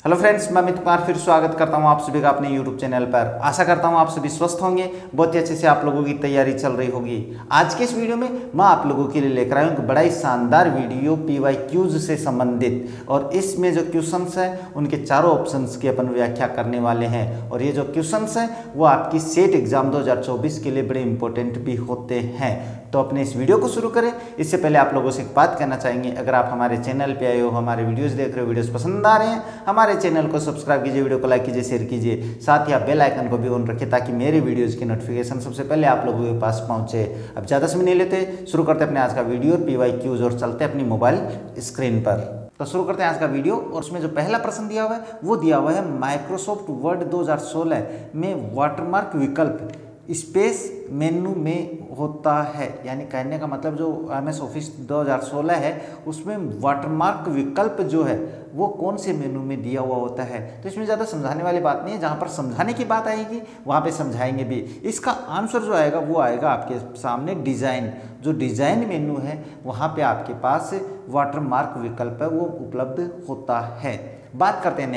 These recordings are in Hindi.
हेलो फ्रेंड्स, मैं अमित कुमार फिर स्वागत करता हूं आप सभी का अपने यूट्यूब चैनल पर। आशा करता हूं आप सभी स्वस्थ होंगे, बहुत ही अच्छे से आप लोगों की तैयारी चल रही होगी। आज के इस वीडियो में मैं आप लोगों के लिए लेकर आया हूं एक बड़ा ही शानदार वीडियो PYQs से संबंधित, और इसमें जो क्वेश्चंस हैं उनके चारों ऑप्शंस की अपन व्याख्या करने वाले हैं। और ये जो क्वेश्चंस हैं वो आपकी सेट एग्जाम 2024 के लिए बड़े इंपॉर्टेंट भी होते हैं। तो अपने इस वीडियो को शुरू करें इससे पहले आप लोगों से एक बात कहना चाहेंगे, अगर आप हमारे चैनल पे आए हो, हमारे वीडियोस देख रहे हो, वीडियोस पसंद आ रहे हैं, हमारे चैनल को सब्सक्राइब कीजिए, वीडियो को लाइक कीजिए, शेयर कीजिए, साथ ही आप बेल आइकन को भी ऑन रखिए ताकि मेरे वीडियोस की नोटिफिकेशन सबसे पहले आप लोगों के पास पहुंचे। अब ज़्यादा समय नहीं लेते, शुरू करते अपने आज का वीडियो PYQs और चलते अपनी मोबाइल स्क्रीन पर। तो शुरू करते हैं आज का वीडियो। और उसमें जो पहला प्रश्न दिया हुआ है वो दिया हुआ है माइक्रोसॉफ्ट वर्ड 2016 में वाटरमार्क विकल्प स्पेस मेनू में होता है। यानी कहने का मतलब जो MS ऑफिस 2016 है उसमें वाटरमार्क विकल्प जो है वो कौन से मेनू में दिया हुआ होता है। तो इसमें ज़्यादा समझाने वाली बात नहीं है, जहाँ पर समझाने की बात आएगी वहाँ पे समझाएंगे भी। इसका आंसर जो आएगा वो आएगा आपके सामने डिज़ाइन। जो डिज़ाइन मेनू है वहाँ पे आपके पास वाटरमार्क विकल्प है वो उपलब्ध होता है। बात करते हैं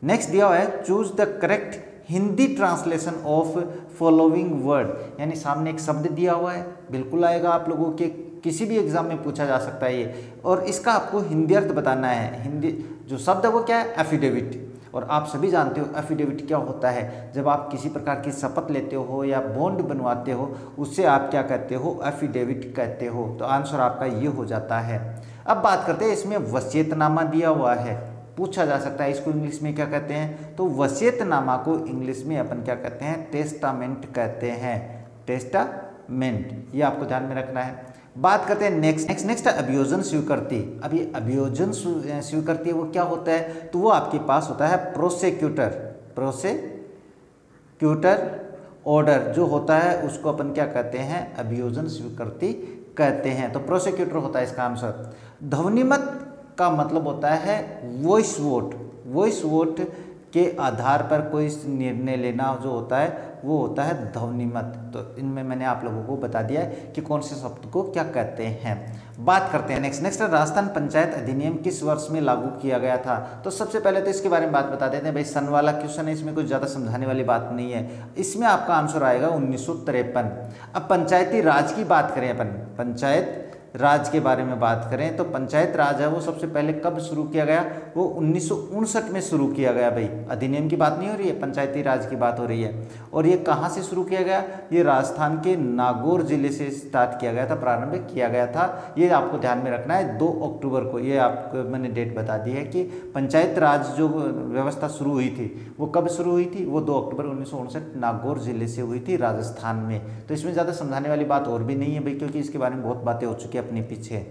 नेक्स्ट दिया हुआ है choose the correct Hindi translation of following word. यानी सामने एक शब्द दिया हुआ है, बिल्कुल आएगा आप लोगों के किसी भी एग्जाम में पूछा जा सकता है ये, और इसका आपको हिंदी अर्थ बताना है। हिंदी जो शब्द है वो क्या है, एफिडेविट। और आप सभी जानते हो एफिडेविट क्या होता है। जब आप किसी प्रकार की शपथ लेते हो या बॉन्ड बनवाते हो उससे आप क्या कहते हो, एफिडेविट कहते हो। तो आंसर आपका ये हो जाता है। अब बात करते हैं, इसमें वसीयतनामा दिया हुआ है, पूछा जा सकता है इसको इंग्लिश में क्या कहते हैं। तो वसीयतनामा को इंग्लिश में अपन क्या कहते हैं, टेस्टामेंट कहते हैं। टेस्टामेंट, ये आपको ध्यान में रखना है। बात करते हैं नेक्स्ट अभियोजन स्वीकृति। अभी अभियोजन स्वीकृति वो क्या होता है, तो वो आपके पास होता है प्रोसेक्यूटर ऑर्डर जो होता है उसको अपन क्या कहते हैं, अभियोजन स्वीकृति कहते हैं। तो प्रोसेक्यूटर होता है इसका आंसर। ध्वनिमत का मतलब होता है वॉइस वोट के आधार पर कोई निर्णय लेना जो होता है वो होता है ध्वनिमत। तो इनमें मैंने आप लोगों को बता दिया है कि कौन से शब्द को क्या कहते हैं। बात करते हैं नेक्स्ट राजस्थान पंचायत अधिनियम किस वर्ष में लागू किया गया था। तो सबसे पहले तो इसके बारे में बात बता देते हैं भाई। सन वाला क्वेश्चन है, इसमें कुछ ज़्यादा समझाने वाली बात नहीं है। इसमें आपका आंसर आएगा 1953। अब पंचायती राज की बात करें, अपन पंचायत राज के बारे में बात करें तो पंचायत राज है वो सबसे पहले कब शुरू किया गया, वो 1959 में शुरू किया गया। भाई अधिनियम की बात नहीं हो रही है, पंचायती राज की बात हो रही है। और ये कहाँ से शुरू किया गया, ये राजस्थान के नागौर जिले से स्टार्ट किया गया था, प्रारंभ किया गया था। ये आपको ध्यान में रखना है 2 अक्टूबर को। ये आपको मैंने डेट बता दी है कि पंचायत राज जो व्यवस्था शुरू हुई थी वो कब शुरू हुई थी, वो 2 अक्टूबर 1959 नागौर जिले से हुई थी राजस्थान में। तो इसमें ज़्यादा समझाने वाली बात और भी नहीं है भाई, क्योंकि इसके बारे में बहुत बातें हो चुकी है अपने पीछे।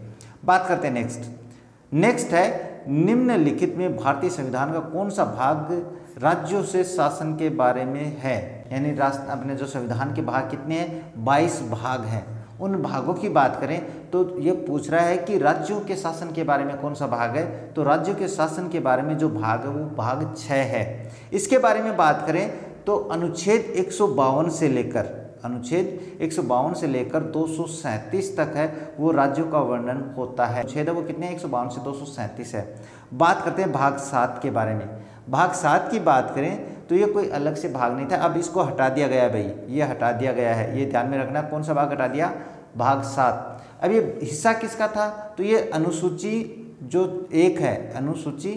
बात करते हैं नेक्स्ट है निम्नलिखित में भारतीय संविधान का कौन सा भाग राज्यों से शासन के बारे में है। यानी राष्ट्र अपने जो संविधान के भाग कितने हैं, 22 भाग हैं। उन भागों की बात करें तो ये पूछ रहा है कि राज्यों के शासन के बारे में कौन सा भाग है। तो राज्यों के शासन के बारे में जो भाग है वो भाग 6 है। इसके बारे में बात करें तो अनुच्छेद 152 से लेकर 237 तक है वो राज्यों का वर्णन होता है। अनुच्छेद है वो कितने, 152 से 237 है। बात करते हैं भाग 7 के बारे में। भाग 7 की बात करें तो ये कोई अलग से भाग नहीं था, अब इसको हटा दिया गया है भाई, ये हटा दिया गया है, ये ध्यान में रखना। कौन सा भाग हटा दिया, भाग 7। अब ये हिस्सा किसका था, तो ये अनुसूची जो 1 है, अनुसूची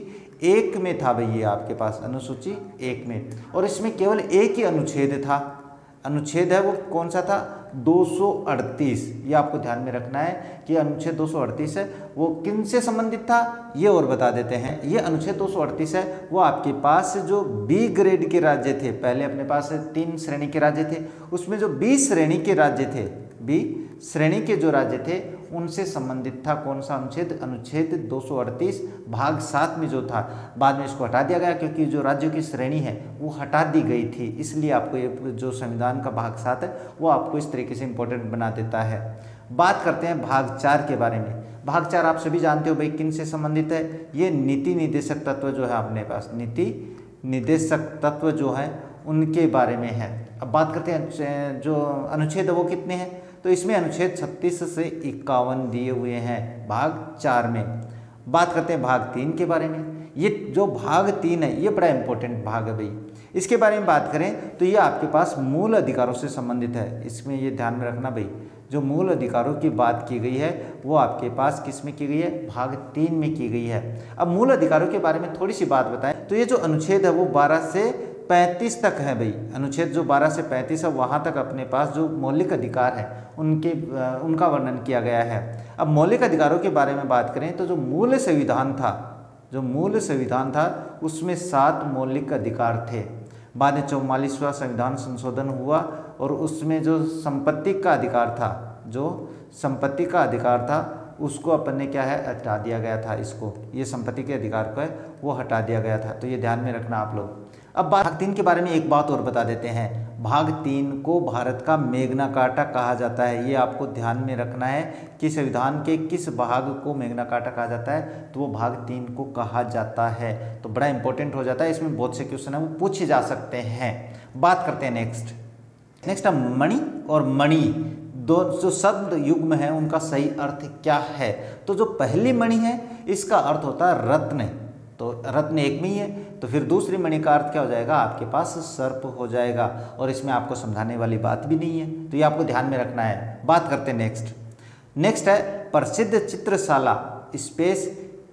1 में था भाई, ये आपके पास अनुसूची 1 में। और इसमें केवल एक ही अनुच्छेद था, अनुच्छेद है वो कौन सा था, 238। ये आपको ध्यान में रखना है कि अनुच्छेद 238 है वो किन से संबंधित था, ये और बता देते हैं। ये अनुच्छेद 238 है वो आपके पास जो B ग्रेड के राज्य थे, पहले अपने पास 3 श्रेणी के राज्य थे, उसमें जो B श्रेणी के राज्य थे, B श्रेणी के जो राज्य थे उनसे संबंधित था कौन सा अनुच्छेद, अनुच्छेद 238 भाग 7 में जो था। बाद में इसको हटा दिया गया क्योंकि जो राज्यों की श्रेणी है वो हटा दी गई थी, इसलिए आपको ये जो संविधान का भाग 7 है वो आपको इस तरीके से इंपॉर्टेंट बना देता है। बात करते हैं भाग 4 के बारे में। भाग 4 आप सभी जानते हो भाई किन से संबंधित है, ये नीति निर्देशक तत्व जो है अपने पास, नीति निर्देशक तत्व जो है उनके बारे में है। अब बात करते हैं जो अनुच्छेद है वो कितने हैं, तो इसमें अनुच्छेद 36 से 51 दिए हुए हैं भाग 4 में। बात करते हैं भाग 3 के बारे में। ये जो भाग 3 है ये बड़ा इंपॉर्टेंट भाग है भाई। इसके बारे में बात करें तो ये आपके पास मूल अधिकारों से संबंधित है। इसमें ये ध्यान में रखना भाई, जो मूल अधिकारों की बात की गई है वो आपके पास किस में की गई है, भाग 3 में की गई है। अब मूल अधिकारों के बारे में थोड़ी सी बात बताएं तो ये जो अनुच्छेद है वो 12 से 35 तक है भाई। अनुच्छेद जो 12 से 35 है वहाँ तक अपने पास जो मौलिक अधिकार है उनका वर्णन किया गया है। अब मौलिक अधिकारों के बारे में बात करें तो जो मूल संविधान था उसमें 7 मौलिक अधिकार थे। बाद में 44वां संविधान संशोधन हुआ और उसमें जो संपत्ति का अधिकार था उसको अपन ने क्या है हटा दिया गया था। इसको ये संपत्ति के अधिकार को है वो हटा दिया गया था, तो ये ध्यान में रखना आप लोग। अब भाग 3 के बारे में एक बात और बता देते हैं। भाग 3 को भारत का मैग्ना कार्टा कहा जाता है। ये आपको ध्यान में रखना है कि संविधान के किस भाग को मैग्ना कार्टा कहा जाता है, तो वो भाग 3 को कहा जाता है। तो बड़ा इंपॉर्टेंट हो जाता है, इसमें बहुत से क्वेश्चन है वो पूछे जा सकते हैं। बात करते हैं नेक्स्ट है मणि और मणि दो जो शब्द युग्म है उनका सही अर्थ क्या है। तो जो पहली मणि है इसका अर्थ होता है रत्न, तो रत्न एक में ही है, तो फिर दूसरी मणि का अर्थ क्या हो जाएगा, आपके पास सर्प हो जाएगा। और इसमें आपको समझाने वाली बात भी नहीं है, तो ये आपको ध्यान में रखना है। बात करते हैं नेक्स्ट है प्रसिद्ध चित्रशाला स्पेस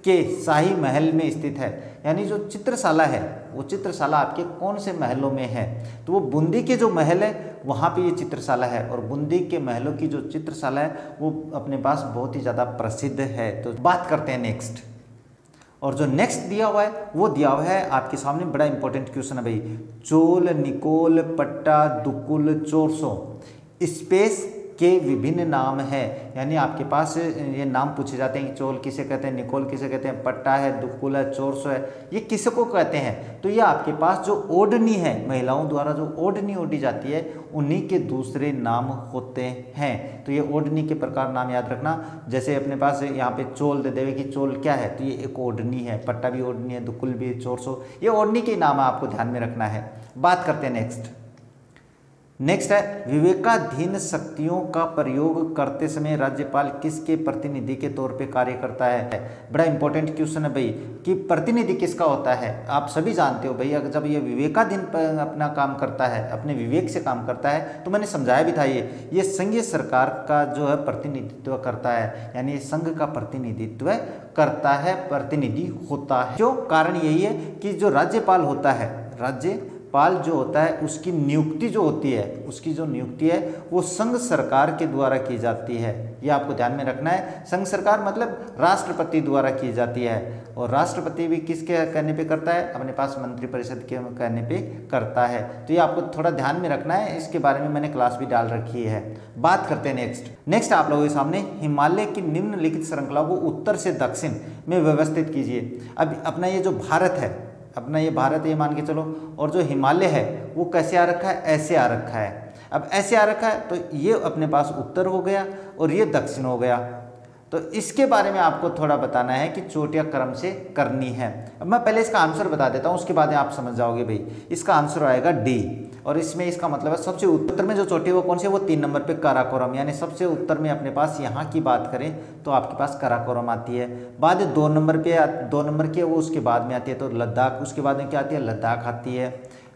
के शाही महल में स्थित है। यानी जो चित्रशाला है वो चित्रशाला आपके कौन से महलों में है, तो वो बूंदी के जो महल है वहाँ पे ये चित्रशाला है। और बूंदी के महलों की जो चित्रशाला है वो अपने पास बहुत ही ज़्यादा प्रसिद्ध है। तो बात करते हैं नेक्स्ट, और जो नेक्स्ट दिया हुआ है वो दिया हुआ है आपके सामने, बड़ा इंपॉर्टेंट क्वेश्चन है भाई। चोल, निकोल, पट्टा, दुकुल, चोरसो स्पेस के विभिन्न नाम है। यानी आपके पास ये नाम पूछे जाते हैं कि चोल किसे कहते हैं, निकोल किसे कहते हैं, पट्टा है, दुकुल है, चोरसो है, ये किसको कहते हैं। तो ये आपके पास जो ओढ़नी है, महिलाओं द्वारा जो ओढ़नी ओढ़ी जाती है उन्हीं के दूसरे नाम होते हैं। तो ये ओढ़नी के प्रकार नाम याद रखना। जैसे अपने पास यहाँ पे चोल दे देवे कि चोल क्या है, तो ये एक ओढ़नी है, पट्टा भी ओढ़नी है, दुकुल भी, चोरसो ये ओढ़नी के नाम आपको ध्यान में रखना है। बात करते हैं नेक्स्ट है विवेकाधीन शक्तियों का प्रयोग करते समय राज्यपाल किसके प्रतिनिधि के तौर पे कार्य करता है। बड़ा इंपॉर्टेंट क्वेश्चन है भाई कि प्रतिनिधि किसका होता है। आप सभी जानते हो भाई, अगर जब ये विवेकाधीन अपना काम करता है, अपने विवेक से काम करता है, तो मैंने समझाया भी था ये संघीय सरकार का जो है प्रतिनिधित्व करता है, यानी संघ का प्रतिनिधित्व करता है, प्रतिनिधि होता है। क्यों, कारण यही है कि जो राज्यपाल होता है, राज्यपाल जो होता है उसकी नियुक्ति जो होती है, उसकी जो नियुक्ति है वो संघ सरकार के द्वारा की जाती है। ये आपको ध्यान में रखना है। संघ सरकार मतलब राष्ट्रपति द्वारा की जाती है, और राष्ट्रपति भी किसके कहने पे करता है, अपने पास मंत्रिपरिषद के कहने पे करता है। तो ये आपको थोड़ा ध्यान में रखना है, इसके बारे में मैंने क्लास भी डाल रखी है। बात करते हैं नेक्स्ट आप लोगों के सामने हिमालय की निम्नलिखित श्रृंखला को उत्तर से दक्षिण में व्यवस्थित कीजिए। अब अपना ये जो भारत है, अपना ये भारत ये मान के चलो, और जो हिमालय है वो कैसे आ रखा है, ऐसे आ रखा है। अब ऐसे आ रखा है तो ये अपने पास उत्तर हो गया और ये दक्षिण हो गया। तो इसके बारे में आपको थोड़ा बताना है कि चोटियां क्रम से करनी है। अब मैं पहले इसका आंसर बता देता हूँ, उसके बाद आप समझ जाओगे भाई। इसका आंसर आएगा डी, और इसमें इसका मतलब है सबसे उत्तर में जो चोटी है वो कौन सी है, वो 3 नंबर पे काराकोरम, यानी सबसे उत्तर में अपने पास यहाँ की बात करें तो आपके पास काराकोरम आती है। बाद 2 नंबर की है वो उसके बाद में आती है, तो लद्दाख, उसके बाद में क्या आती है, लद्दाख आती है।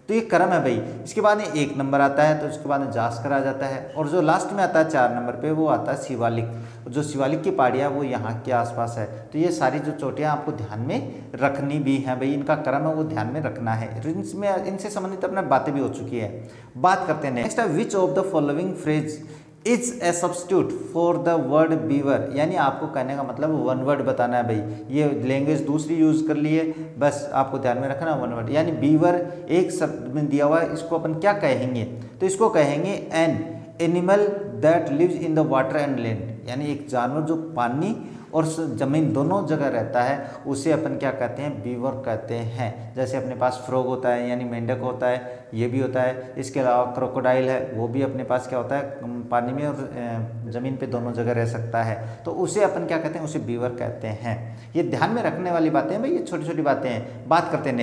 तो ये क्रम है भाई। इसके बाद में 1 नंबर आता है, तो उसके बाद में जास्कर आ जाता है, और जो लास्ट में आता है 4 नंबर पे वो आता है शिवालिक। जो शिवालिक की पहाड़ियाँ वो यहाँ के आसपास है। तो ये सारी जो चोटियाँ आपको ध्यान में रखनी भी हैं भाई, इनका क्रम है वो ध्यान में रखना है। इनमें इनसे संबंधित अपना बातें भी हो चुकी है। बात करते हैं next, which of the following phrase is a substitute for the word beaver. यानी आपको कहने का मतलब 1 वर्ड बताना है भाई। ये लैंग्वेज दूसरी यूज कर लिए, बस आपको ध्यान में रखना 1 वर्ड। यानी बीवर एक शब्द में दिया हुआ है, इसको अपन क्या कहेंगे, तो इसको कहेंगे an animal that lives in the water and land. यानी एक जानवर जो पानी और जमीन दोनों जगह रहता है, उसे अपन क्या कहते हैं, बीवर कहते हैं। जैसे अपने पास फ्रॉग होता है यानी मेंढक होता है, ये भी होता है। इसके अलावा क्रोकोडाइल है, वो भी अपने पास क्या होता है, पानी में और ज़मीन पे दोनों जगह रह सकता है, तो उसे अपन क्या कहते हैं, उसे बीवर कहते हैं। ये ध्यान में रखने वाली बातें हैं भाई, ये छोटी छोटी बातें हैं। बात करते हैं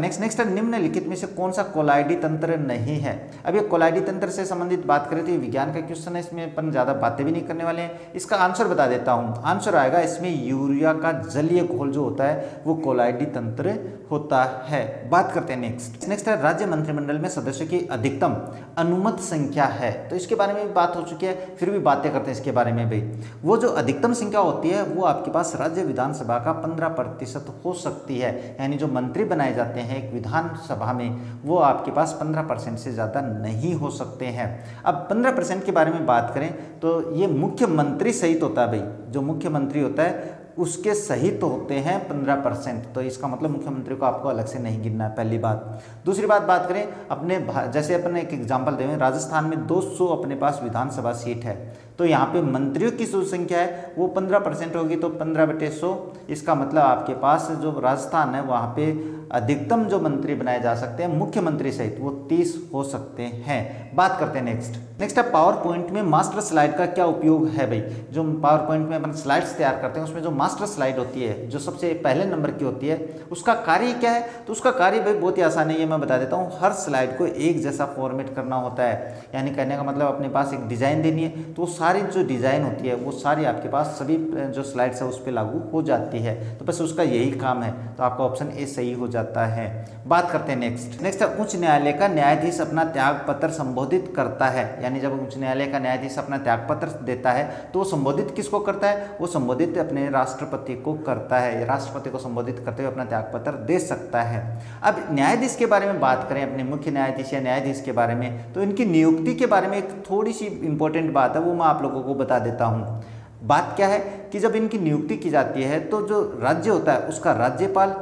नेक्स्ट निम्नलिखित में से कौन सा कोलाइडी तंत्र नहीं है। अब ये कोलाइडी तंत्र से संबंधित बात करें तो ये विज्ञान का क्वेश्चन है, इसमें अपन ज़्यादा बातें भी नहीं करने वाले हैं। इसका आंसर बता देता हूँ। आंसर आएगा, इसमें यूरिया का जलीय घोल जो होता है वो कोलाइडी तंत्र होता है। बात करते हैं नेक्स्ट है राज्य मंत्रिमंडल में सदस्यों की अधिकतम अनुमत संख्या है। तो इसके बारे में भी बात हो चुकी है, फिर भी बातें करते हैं इसके बारे में भी। वो जो अधिकतम संख्या होती है वो आपके पास राज्य विधानसभा का 15% हो सकती है, यानी जो मंत्री बनाए जाते हैं एक विधानसभा में वो आपके पास 15% से ज़्यादा नहीं हो सकते हैं। अब 15% के बारे में बात करें तो ये मुख्यमंत्री सहित होता है भाई, जो मुख्यमंत्री होता है उसके सहित होते हैं 15%। तो इसका मतलब मुख्यमंत्री को आपको अलग से नहीं गिनना है, पहली बात। दूसरी बात करें अपने जैसे अपने एक एग्जांपल दें, राजस्थान में 200 अपने पास विधानसभा सीट है, तो यहाँ पे मंत्रियों की जो संख्या है वो 15% होगी, तो 15/100। इसका मतलब आपके पास जो राजस्थान है वहाँ पे अधिकतम जो मंत्री बनाए जा सकते हैं मुख्यमंत्री सहित वो 30 हो सकते हैं। बात करते हैं नेक्स्ट है पावर पॉइंट में मास्टर स्लाइड का क्या उपयोग है भाई। जो पावर पॉइंट में अपन स्लाइड्स तैयार करते हैं उसमें जो मास्टर स्लाइड होती है जो सबसे पहले नंबर की होती है उसका कार्य क्या है। तो उसका कार्य भाई बहुत ही आसान है, ये मैं बता देता हूँ। हर स्लाइड को एक जैसा फॉर्मेट करना होता है, यानी कहने का मतलब अपने पास एक डिज़ाइन देनी है, तो सारी जो डिज़ाइन होती है वो सारी आपके पास सभी जो स्लाइड्स है उस पर लागू हो जाती है। तो बस उसका यही काम है, तो आपका ऑप्शन ए सही हो जाता है। बात करते हैं नेक्स्ट है उच्च न्यायालय का न्यायाधीश अपना त्याग पत्र संबोधित करता है, यानी जब उच्च न्यायालय का न्यायाधीश अपना त्याग पत्र देता है तो वो संबोधित किसको करता है, वो संबोधित अपने राष्ट्रपति को करता है। राष्ट्रपति को संबोधित करते हुए अपना त्याग पत्र दे सकता है। अब न्यायाधीश के बारे में बात करें, अपने मुख्य न्यायाधीश या न्यायाधीश के बारे में, तो इनकी नियुक्ति के बारे में एक थोड़ी सी इंपॉर्टेंट बात है, वो मैं आप लोगों को बता देता हूँ। बात क्या है कि जब इनकी नियुक्ति की जाती है तो जो राज्य होता है उसका राज्यपाल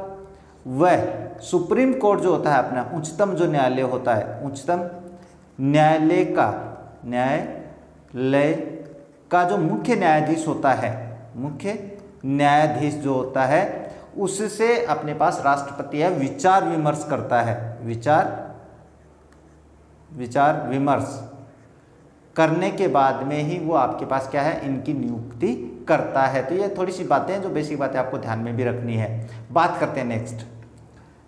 वह सुप्रीम कोर्ट जो होता है अपना उच्चतम जो न्यायालय होता है, उच्चतम न्यायालय का जो मुख्य न्यायाधीश होता है, मुख्य न्यायाधीश जो होता है उससे अपने पास राष्ट्रपति है विचार विमर्श करता है। विचार विमर्श करने के बाद में ही वो आपके पास क्या है, इनकी नियुक्ति करता है। तो ये थोड़ी सी बातें हैं जो बेसिक बातें आपको ध्यान में भी रखनी है। बात करते हैं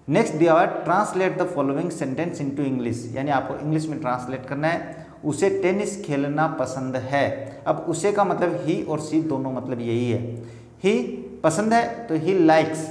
नेक्स्ट दिया हुआ है translate the following sentence into English, यानी आपको इंग्लिश में ट्रांसलेट करना है। उसे टेनिस खेलना पसंद है। अब उसे का मतलब ही और सी दोनों मतलब यही है। ही पसंद है तो he likes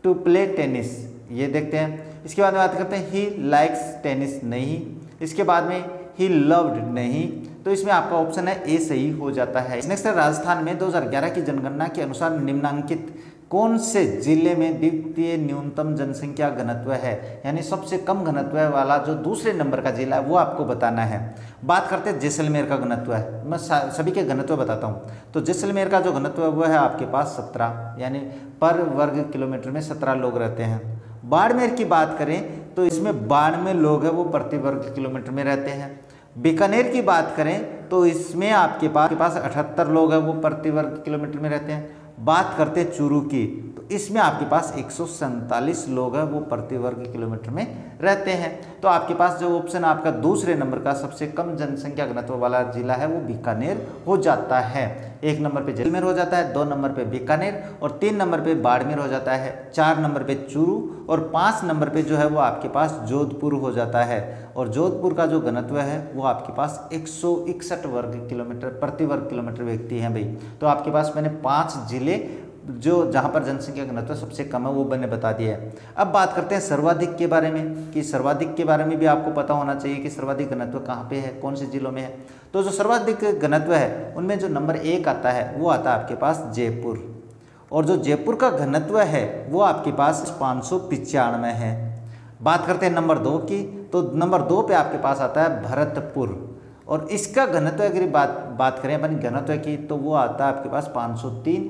to play tennis, ये देखते हैं। इसके बाद में बात करते हैं ही लाइक्स टेनिस, नहीं। इसके बाद में ही लव्ड, नहीं। तो इसमें आपका ऑप्शन है ए सही हो जाता है। नेक्स्ट है राजस्थान में 2011 की जनगणना के अनुसार निम्नांकित कौन से जिले में द्वितीय न्यूनतम जनसंख्या घनत्व है, यानी सबसे कम घनत्व वाला जो दूसरे नंबर का जिला है वो आपको बताना है। बात करते हैं जैसलमेर का घनत्व है, मैं सभी के घनत्व बताता हूँ। तो जैसलमेर का जो घनत्व है वो है आपके पास 17, यानी पर वर्ग किलोमीटर में 17 लोग रहते हैं। बाड़मेर की बात करें तो इसमें 92 लोग हैं वो प्रति वर्ग किलोमीटर में रहते हैं। बीकानेर की बात करें तो इसमें आपके पास 78 लोग हैं वो प्रति वर्ग किलोमीटर में रहते हैं। बात करते हैं चूरू की तो इसमें आपके पास 147 लोग हैं वो प्रति वर्ग किलोमीटर में रहते हैं। तो आपके पास जो ऑप्शन आपका दूसरे नंबर का सबसे कम जनसंख्या घनत्व वाला जिला है वो बीकानेर हो जाता है। 1 नंबर पे जैसलमेर हो जाता है, 2 नंबर पे बीकानेर और 3 नंबर पे बाड़मेर हो जाता है, 4 नंबर पे चूरू और 5 नंबर पे जो है वो आपके पास जोधपुर हो जाता है। और जोधपुर का जो घनत्व है वो आपके पास 161 वर्ग किलोमीटर प्रति वर्ग किलोमीटर व्यक्ति हैं भाई। तो आपके पास मैंने 5 जिले जो जहाँ पर जनसंख्या घनत्व सबसे कम है वो मैंने बता दिया है। अब बात करते हैं सर्वाधिक के बारे में, कि सर्वाधिक के बारे में भी आपको पता होना चाहिए कि सर्वाधिक घनत्व कहाँ पे है, कौन से जिलों में है। तो जो सर्वाधिक घनत्व है उनमें जो नंबर 1 आता है वो आता है आपके पास जयपुर, और जो जयपुर का घनत्व है वो आपके पास 595 है। बात करते हैं नंबर 2 की, तो नंबर 2 पे आपके पास आता है भरतपुर, और इसका घनत्व अगर बात करें अपन घनत्व की तो वो आता है आपके पास 503।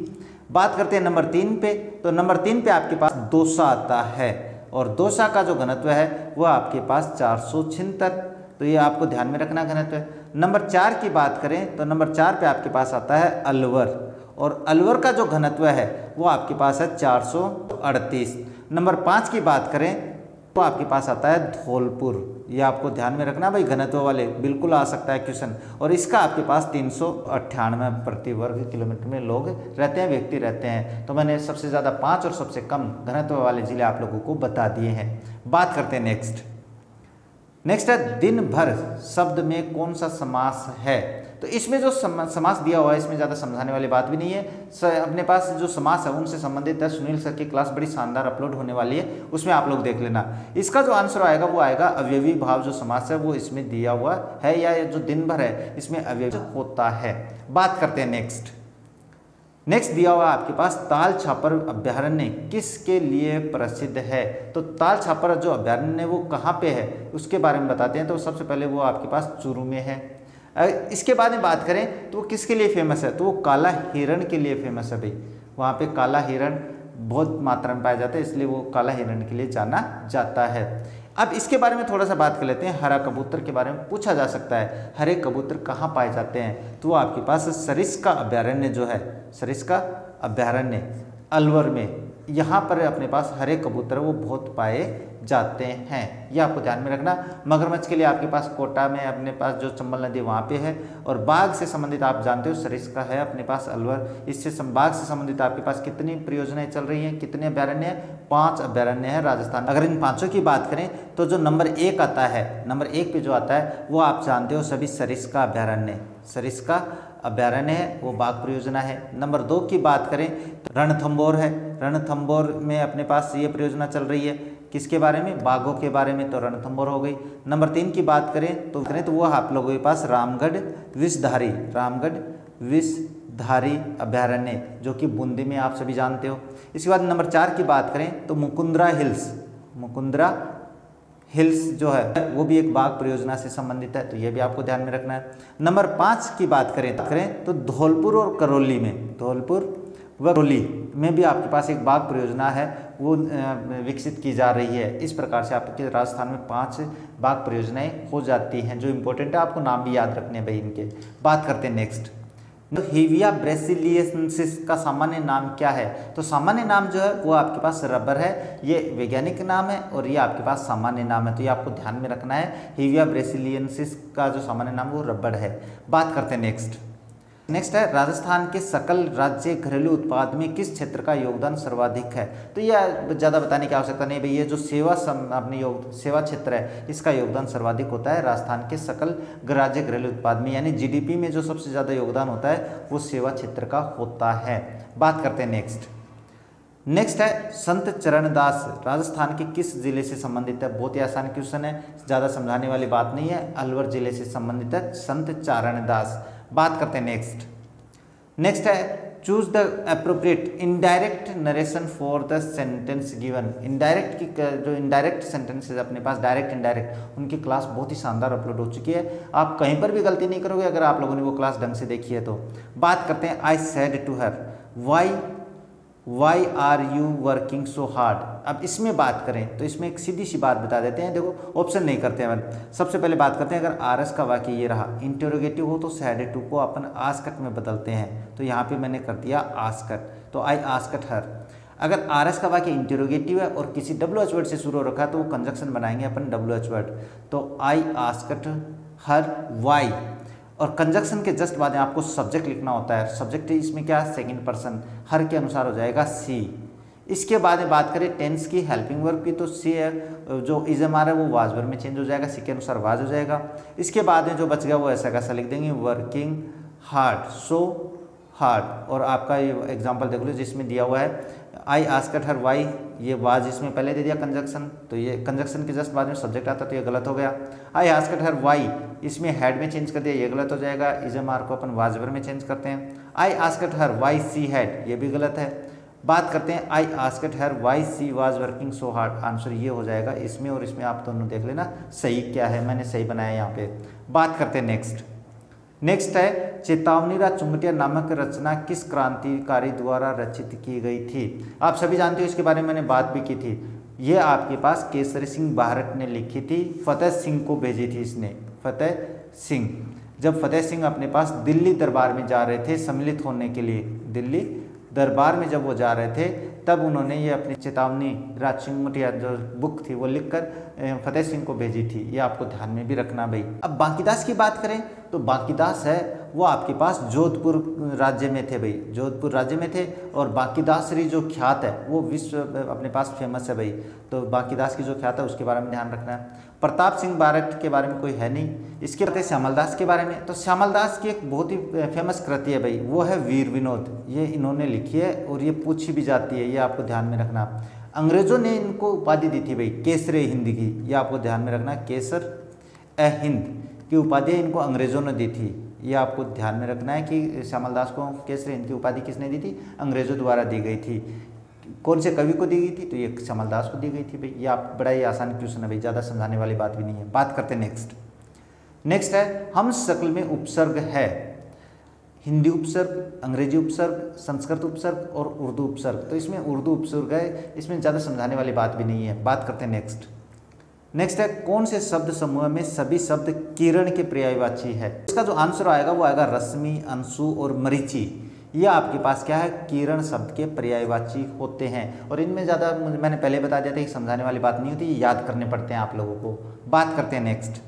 बात करते हैं नंबर 3 पे, तो नंबर 3 पे आपके पास दौसा आता है, और दौसा का जो घनत्व है वो आपके पास 476। तो ये आपको ध्यान में रखना घनत्व है। नंबर 4 की बात करें तो नंबर 4 पे आपके पास आता है अलवर, और अलवर का जो घनत्व है वो आपके पास है 438। नंबर 5 की बात करें तो आपके पास आता है धौलपुर, ये आपको ध्यान में रखना भाई, घनत्व वाले बिल्कुल आ सकता है क्वेश्चन। और इसका आपके पास 398 प्रति वर्ग किलोमीटर में लोग रहते हैं, व्यक्ति रहते हैं। तो मैंने सबसे ज़्यादा 5 और सबसे कम घनत्व वाले जिले आप लोगों को बता दिए हैं। बात करते हैं नेक्स्ट है दिन भर शब्द में कौन सा समास है। तो इसमें जो समास दिया हुआ है इसमें ज़्यादा समझाने वाली बात भी नहीं है। अपने पास जो समास है उनसे संबंधित है, सुनील सर की क्लास बड़ी शानदार अपलोड होने वाली है, उसमें आप लोग देख लेना। इसका जो आंसर आएगा वो आएगा अवयवी भाव जो समास है वो इसमें दिया हुआ है, या जो दिन भर है इसमें अवयवी होता है। बात करते हैं नेक्स्ट दिया हुआ आपके पास ताल छापर अभ्यारण्य किसके लिए प्रसिद्ध है। तो ताल छापर जो अभ्यारण्य है वो कहाँ पे है उसके बारे में बताते हैं। तो सबसे पहले वो आपके पास चूरू में है। इसके बाद में बात करें तो वो किसके लिए फेमस है, तो वो काला हिरण के लिए फेमस है भाई। वहाँ पे काला हिरण बहुत मात्रा में पाया जाता है, इसलिए वो काला हिरण के लिए जाना जाता है। अब इसके बारे में थोड़ा सा बात कर लेते हैं। हरा कबूतर के बारे में पूछा जा सकता है, हरे कबूतर कहाँ पाए जाते हैं। तो वो आपके पास सरिस्का अभ्यारण्य जो है, सरिस्का अभ्यारण्य अलवर में, यहाँ पर अपने पास हरे कबूतर वो बहुत पाए जाते हैं, ये आपको ध्यान में रखना। मगरमच्छ के लिए आपके पास कोटा में अपने पास जो चंबल नदी वहाँ पे है। और बाघ से संबंधित आप जानते हो सरिस्का है अपने पास अलवर। इससे बाघ से संबंधित आपके पास कितनी परियोजनाएं चल रही हैं, कितने अभ्यारण्य हैं, 5 अभ्यारण्य है राजस्थान। अगर इन 5 की बात करें तो जो नंबर 1 आता है, नंबर 1 पे जो आता है वो आप जानते हो सभी सरिस्का अभ्यारण्य, सरिस्का अभ्यारण्य है, वो बाघ परियोजना है। नंबर 2 की बात करें तो रणथंभौर है, रणथंभौर में अपने पास ये परियोजना चल रही है, किसके बारे में, बाघों के बारे में, तो रणथंभौर हो गई। नंबर 3 की बात करें तो वो आप लोगों के पास रामगढ़ विषधारी, रामगढ़ विषधारी अभ्यारण्य जो कि बूंदी में आप सभी जानते हो। इसके बाद नंबर 4 की बात करें तो मुकुंदरा हिल्स, मुकुंदरा हिल्स जो है वो भी एक बाघ परियोजना से संबंधित है, तो ये भी आपको ध्यान में रखना है। नंबर 5 की बात करें तो धौलपुर और करौली में, धौलपुर व करौली में भी आपके पास एक बाघ परियोजना है वो विकसित की जा रही है। इस प्रकार से आपके राजस्थान में 5 बाघ परियोजनाएं हो जाती हैं जो इंपॉर्टेंट है, आपको नाम भी याद रखने हैं भाई इनके। बात करते हैं नेक्स्ट, हीविया ब्रेसिलियंसिस का सामान्य नाम क्या है। तो सामान्य नाम जो है वो आपके पास रबर है, ये वैज्ञानिक नाम है और ये आपके पास सामान्य नाम है, तो ये आपको ध्यान में रखना है। हीविया ब्रेसिलियंसिस का जो सामान्य नाम वो रबर है। बात करते हैं नेक्स्ट है राजस्थान के सकल राज्य घरेलू उत्पाद में किस क्षेत्र का योगदान सर्वाधिक है। तो यह ज़्यादा बताने की आवश्यकता नहीं भाई, ये जो सेवा क्षेत्र है इसका योगदान सर्वाधिक होता है राजस्थान के सकल राज्य घरेलू उत्पाद में, यानी जीडीपी में जो सबसे ज़्यादा योगदान होता है वो सेवा क्षेत्र का होता है। बात करते हैं नेक्स्ट है संत चरणदास राजस्थान के किस जिले से संबंधित है। बहुत ही आसान क्वेश्चन है, ज़्यादा समझाने वाली बात नहीं है, अलवर जिले से संबंधित है संत चरणदास। बात करते हैं नेक्स्ट है choose the appropriate indirect narration for the sentence given. Indirect की जो इनडायरेक्ट सेंटेंसेज अपने पास, डायरेक्ट इनडायरेक्ट, उनकी क्लास बहुत ही शानदार अपलोड हो चुकी है, आप कहीं पर भी गलती नहीं करोगे अगर आप लोगों ने वो क्लास ढंग से देखी है तो। बात करते हैं I said to her why are you working so hard. अब इसमें बात करें तो इसमें एक सीधी सी बात बता देते हैं, देखो ऑप्शन नहीं करते हैं। सबसे पहले बात करते हैं अगर आरएस का वाक्य ये रहा, इंटरोगेटिव हो तो सैड टू को अपन आस्कट में बदलते हैं, तो यहाँ पे मैंने कर दिया आस्कट, तो आई आस्कट हर। अगर आरएस का वाक्य इंटरोगेटिव है और किसी WH वर्ड से शुरू हो रखा है तो वो कंजक्शन बनाएंगे अपन WH वर्ड, तो आई आस्कट हर वाई, और कंजक्शन के जस्ट बाद में आपको सब्जेक्ट लिखना होता है। सब्जेक्ट इसमें क्या है, सेकंड पर्सन, हर के अनुसार हो जाएगा सी। इसके बाद में बात करें टेंस की, हेल्पिंग वर्ब की, तो सी है, जो इज़म आ रहा है वो वाज वर्ब में चेंज हो जाएगा, सी के अनुसार वाज हो जाएगा। इसके बाद में जो बच गया वो ऐसा कैसा लिख देंगे, वर्किंग हार्ड, सो हार्ड। और आपका ये एग्जाम्पल देख लो जिसमें दिया हुआ है आई आस्कट हर वाई, ये वाज इसमें पहले दे दिया कंजक्शन, तो ये कंजक्शन के जस्ट बाद में सब्जेक्ट आता तो ये गलत हो गया। आई आस्कट हर वाई, इसमें हेड में चेंज कर दिया, ये गलत हो जाएगा। इज़म आर को अपन वाज वर्ब में चेंज करते हैं। I asked her why she had, ये भी गलत है। बात करते हैं I asked her why she was working so hard, answer ये हो जाएगा इसमें, और इसमें आप दोनों देख लेना सही क्या है, मैंने सही बनाया यहाँ पे। बात करते हैं नेक्स्ट है चेतावनीरा चुंबटिया नामक रचना किस क्रांतिकारी द्वारा रचित की गई थी। आप सभी जानते हो, इसके बारे में मैंने बात भी की थी। ये आपके पास केसरी सिंह भारत ने लिखी थी, फतेह सिंह को भेजी थी इसने, फतेह सिंह। जब फतेह सिंह अपने पास दिल्ली दरबार में जा रहे थे सम्मिलित होने के लिए, दिल्ली दरबार में जब वो जा रहे थे तब उन्होंने ये अपनी चेतावनी राजचिंगमुटिया जो बुक थी वो लिखकर फतेह सिंह को भेजी थी, ये आपको ध्यान में भी रखना भाई। अब बांकीदास की बात करें तो बांकीदास है वो आपके पास जोधपुर राज्य में थे भाई, जोधपुर राज्य में थे। और बांकीदासरी जो ख्यात है वो विश्व अपने पास फेमस है भाई, तो बांकीदास की जो ख्यात है उसके बारे में ध्यान रखना है। प्रताप सिंह बारठ के बारे में कोई है नहीं। इसके बाद श्यामल दास के बारे में, तो श्यामल दास की एक बहुत ही फेमस कृति है भाई, वो है वीर विनोद, ये इन्होंने लिखी है और ये पूछी भी जाती है, ये आपको ध्यान में रखना। अंग्रेजों ने इनको उपाधि दी थी भाई केसर हिंद की, ये आपको ध्यान में रखना, केसर ए हिंद की उपाधि इनको अंग्रेजों ने दी थी, ये आपको ध्यान में रखना है कि श्यामल दास को केसर हिंद की उपाधि किसने दी थी, अंग्रेजों द्वारा दी गई थी। कौन से कवि को दी गई थी, तो ये श्यामल दास को दी गई थी भाई। ये आप बड़ा ही आसान क्वेश्चन है भाई, ज़्यादा समझाने वाली बात भी नहीं है। बात करते हैं नेक्स्ट है हम शक्ल में उपसर्ग है, हिंदी उपसर्ग, अंग्रेजी उपसर्ग, संस्कृत उपसर्ग और उर्दू उपसर्ग। तो इसमें उर्दू उपसर्ग है, इसमें ज़्यादा समझाने वाली बात भी नहीं है। बात करते हैं नेक्स्ट है कौन से शब्द समूह में सभी शब्द किरण के पर्यायवाची है। इसका जो आंसर आएगा वो आएगा रश्मि, अंशु और मरीचि। ये आपके पास क्या है, किरण शब्द के पर्यायवाची होते हैं। और इनमें ज़्यादा मैंने पहले बता दिया था कि समझाने वाली बात नहीं होती, ये याद करने पड़ते हैं आप लोगों को। बात करते हैं नेक्स्ट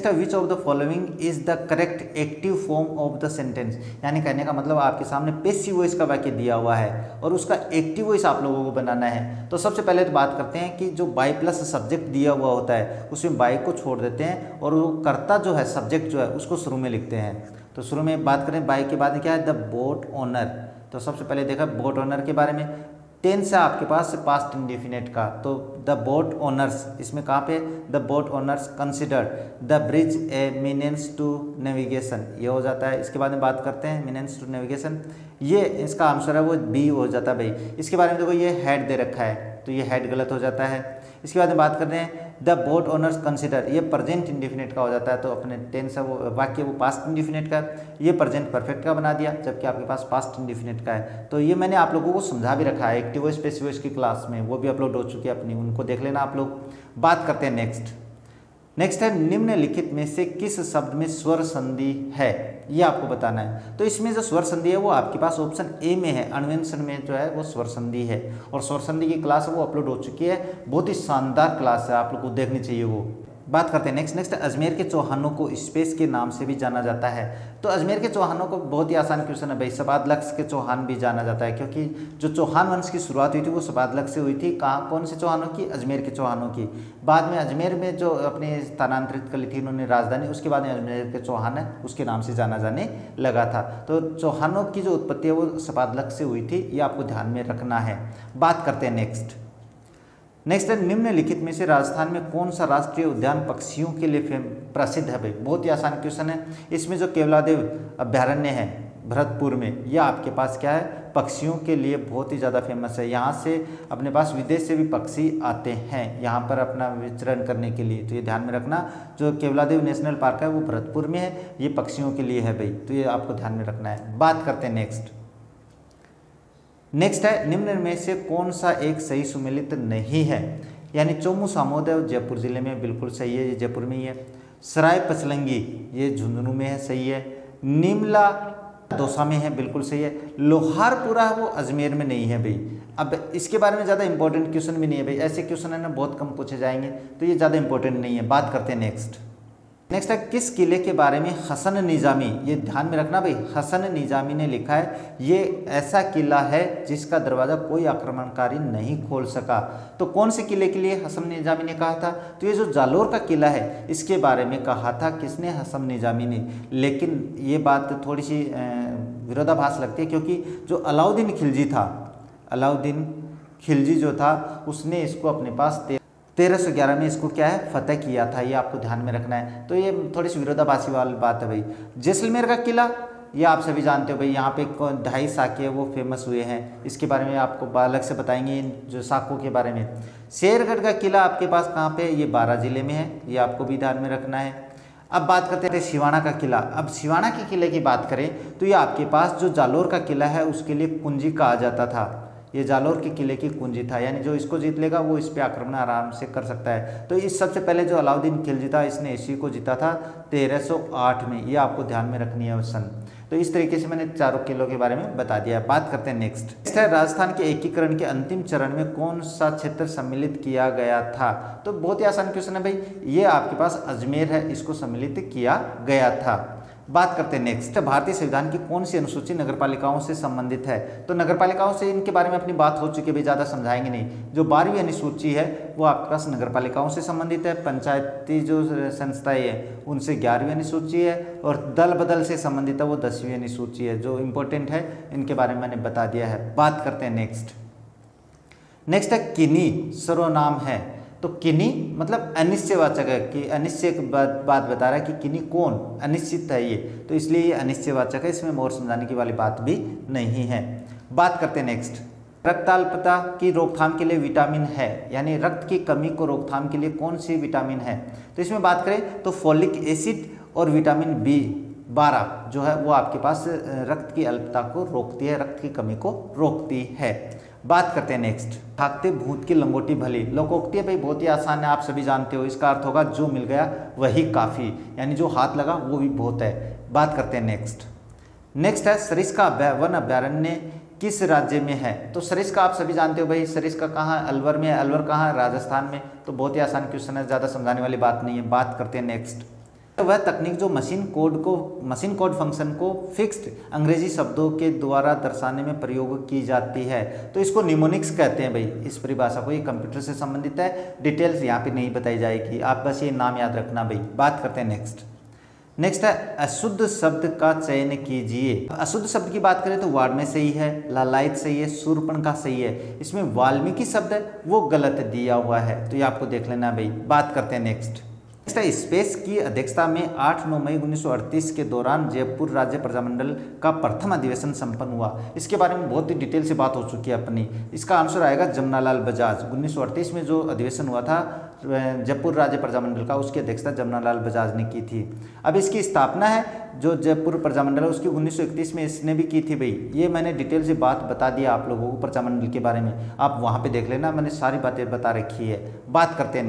है which of the following is the correct active form of the sentence. यानी कहने का मतलब आपके सामने पैसिव वॉइस का वाक्य दिया हुआ है और उसका एक्टिव वॉइस आप लोगों को बनाना है। तो सबसे पहले तो बात करते हैं कि जो बाय प्लस सब्जेक्ट दिया हुआ होता है उसमें बाय को छोड़ देते हैं और वो कर्ता जो है, सब्जेक्ट जो है, उसको शुरू में लिखते हैं। तो शुरू में बात करें बाय के बाद में क्या है, द बोट ओनर। तो सबसे पहले देखा बोट ओनर के बारे में, टेंस है आपके पास पास्ट इंडेफिनिट का, तो द बोट ओनर्स, इसमें कहाँ पे, the boat owners consider the bridge a menace to navigation, ये हो जाता है। इसके बाद में बात करते हैं मीनेंस टू नेविगेशन, ये इसका आंसर है वो बी हो जाता है भाई। इसके बारे में देखो ये हेड दे रखा है, तो ये हेड गलत हो जाता है। इसके बाद में बात कर रहे हैं द बोट ओनर्स कंसिडर, ये प्रेजेंट इंडेफिनिट का हो जाता है, तो अपने टेंस है वो वाक्य वो पास्ट इंडेफिनिट का, ये प्रेजेंट परफेक्ट का बना दिया, जबकि आपके पास पास्ट इंडेफिनिट का है। तो ये मैंने आप लोगों को समझा भी रखा है एक्टिव वॉइस पैसिव वॉइस की क्लास में, वो भी अपलोड हो चुकी है अपनी, उनको देख लेना आप लोग। बात करते हैं नेक्स्ट है निम्नलिखित में से किस शब्द में स्वर संधि है, ये आपको बताना है। तो इसमें जो स्वर संधि है वो आपके पास ऑप्शन ए में है, अन्वेषण में जो है वो स्वर संधि है। और स्वर संधि की क्लास है वो अपलोड हो चुकी है, बहुत ही शानदार क्लास है, आप लोग को देखनी चाहिए वो। बात करते हैं नेक्स्ट अजमेर के चौहानों को स्पेस के नाम से भी जाना जाता है। तो अजमेर के चौहानों को बहुत ही आसान क्वेश्चन है भाई, सबादलक्स के चौहान भी जाना जाता है, क्योंकि जो चौहान वंश की शुरुआत हुई थी वो सबादलक्स से हुई थी। कहाँ, कौन से चौहानों की, अजमेर के चौहानों की। बाद में अजमेर में जो अपने स्थानांतरित कर ली थी उन्होंने राजधानी, उसके बाद में अजमेर के चौहान है उसके नाम से जाना जाने लगा था। तो चौहानों की जो उत्पत्ति है वो सबादलक्स से हुई थी, ये आपको ध्यान में रखना है। बात करते हैं नेक्स्ट है निम्नलिखित में से राजस्थान में कौन सा राष्ट्रीय उद्यान पक्षियों के लिए प्रसिद्ध है भाई। बहुत ही आसान क्वेश्चन है। इसमें जो केवलादेव अभ्यारण्य है भरतपुर में, यह आपके पास क्या है, पक्षियों के लिए बहुत ही ज़्यादा फेमस है। यहाँ से अपने पास विदेश से भी पक्षी आते हैं यहाँ पर अपना विचरण करने के लिए, तो ये ध्यान में रखना। जो केवलादेव नेशनल पार्क है वो भरतपुर में है, ये पक्षियों के लिए है भाई, तो ये आपको ध्यान में रखना है। बात करते हैं नेक्स्ट है निम्न में से कौन सा एक सही सुमेलित नहीं है। यानी चोमू सामोदय जयपुर जिले में बिल्कुल सही है, ये जयपुर में ही है। सराय पचलंगी ये झुंझुनू में है, सही है। निमला दौसा में है, बिल्कुल सही है। लोहारपुरा वो अजमेर में नहीं है भाई। अब इसके बारे में ज़्यादा इंपॉर्टेंट क्वेश्चन भी नहीं है भाई, ऐसे क्वेश्चन है ना बहुत कम पूछे जाएंगे, तो ये ज़्यादा इंपॉर्टेंट नहीं है। बात करते हैं नेक्स्ट है किस किले के बारे में हसन निजामी, ये ध्यान में रखना भाई, हसन निजामी ने लिखा है ये ऐसा किला है जिसका दरवाज़ा कोई आक्रमणकारी नहीं खोल सका। तो कौन से किले के लिए हसन निजामी ने कहा था, तो ये जो जालोर का किला है इसके बारे में कहा था किसने, हसन निजामी ने। लेकिन ये बात थोड़ी सी विरोधाभास लगती है, क्योंकि जो अलाउद्दीन खिलजी था, अलाउद्दीन खिलजी जो था उसने इसको अपने पास 1311 में इसको क्या है, फतेह किया था, ये आपको ध्यान में रखना है। तो ये थोड़ी सी विरोधाभासी वाली बात है भाई। जैसलमेर का किला ये आप सभी जानते हो भाई, यहाँ पे 2.5 साके वो फेमस हुए हैं, इसके बारे में आपको अलग से बताएंगे इन जो साकों के बारे में। शेरगढ़ का किला आपके पास कहाँ पे, ये बारां जिले में है, ये आपको भी ध्यान में रखना है। अब बात करते थे सिवाना का किला। अब सिवाना के किले की बात करें तो ये आपके पास जो जालोर का किला है उसके लिए कुंजी कहा जाता था, ये जालोर के किले की कुंजी था, यानी जो इसको जीत लेगा वो इस पे आक्रमण आराम से कर सकता है। तो इस सबसे पहले जो अलाउद्दीन खिलजी था इसने इसी को जीता था 1308 में, ये आपको ध्यान में रखनी है सन। तो इस तरीके से मैंने चारों किलों के बारे में बता दिया है। बात करते हैं नेक्स्ट है राजस्थान के एकीकरण के अंतिम चरण में कौन सा क्षेत्र सम्मिलित किया गया था। तो बहुत ही आसान क्वेश्चन है भाई, ये आपके पास अजमेर है, इसको सम्मिलित किया गया था। बात करते हैं नेक्स्ट, भारतीय संविधान की कौन सी अनुसूची नगरपालिकाओं से संबंधित है? तो नगरपालिकाओं से इनके बारे में अपनी बात हो चुकी है भाई, ज़्यादा समझाएंगे नहीं। जो 12वीं अनुसूची है वो आपके पास नगरपालिकाओं से संबंधित है। पंचायती जो संस्थाएं हैं उनसे 11वीं अनुसूची है, और दल बदल से संबंधित है वो 10वीं अनुसूची है। जो इंपॉर्टेंट है इनके बारे में मैंने बता दिया है। बात करते हैं नेक्स्ट है किन्ही सर्वनाम है। तो किन्ही मतलब अनिश्चयवाचक है, कि अनिश्चय बात बता रहा है कि किन्ही कौन, अनिश्चित है ये, तो इसलिए ये अनिश्चयवाचक है, इसमें और समझाने की वाली बात भी नहीं है। बात करते हैं नेक्स्ट, रक्ताल्पता की रोकथाम के लिए विटामिन है, यानी रक्त की कमी को रोकथाम के लिए कौन सी विटामिन है? तो इसमें बात करें तो फोलिक एसिड और विटामिन B12 जो है वो आपके पास रक्त की अल्पता को रोकती है, रक्त की कमी को रोकती है। बात करते हैं नेक्स्ट, भागते भूत की लंगोटी भली। लोकोक्ति है भाई, बहुत ही आसान है, आप सभी जानते हो। इसका अर्थ होगा जो मिल गया वही काफ़ी, यानी जो हाथ लगा वो भी बहुत है। बात करते हैं नेक्स्ट है सरिस्का वन अभ्यारण्य किस राज्य में है? तो सरिस्का आप सभी जानते हो भाई, सरिस्का कहाँ है? अलवर में है। अलवर कहाँ है? राजस्थान में। तो बहुत ही आसान क्वेश्चन है, ज़्यादा समझाने वाली बात नहीं है। बात करते हैं नेक्स्ट, वह तकनीक जो मशीन कोड फंक्शन को फिक्स्ड अंग्रेजी शब्दों के द्वारा दर्शाने में प्रयोग की जाती है। तो इसको निमोनिक्स कहते हैं भाई, इस परिभाषा को। ये कंप्यूटर से संबंधित है, डिटेल्स यहाँ पे नहीं बताई जाएगी, आप बस ये नाम याद रखना भाई। बात करते हैं नेक्स्ट है अशुद्ध शब्द का चयन कीजिए। अशुद्ध शब्द की बात करें तो वार्ड सही है, लालायत सही है, शूर्पणखा सही है। इसमें वाल्मीकि शब्द है वो गलत दिया हुआ है, तो ये आपको देख लेना भाई। बात करते हैं नेक्स्ट है स्पेस की अध्यक्षता में 8-9 मई 1938 के दौरान जयपुर राज्य प्रजामंडल का प्रथम अधिवेशन संपन्न हुआ। इसके बारे में बहुत ही डिटेल से बात हो चुकी है अपनी। इसका आंसर आएगा जमनालाल बजाज। 1938 में जो अधिवेशन हुआ था जयपुर राज्य प्रजामंडल का, उसकी अध्यक्षता जमनालाल बजाज ने की थी। अब इसकी स्थापना है जो जयपुर प्रजामंडल है उसकी 1931 में इसने भी की थी भाई। ये मैंने डिटेल से बात बता दिया आप लोगों को प्रजामंडल के बारे में, आप वहाँ पे देख लेना, मैंने सारी बातें बता रखी है। बात करते हैं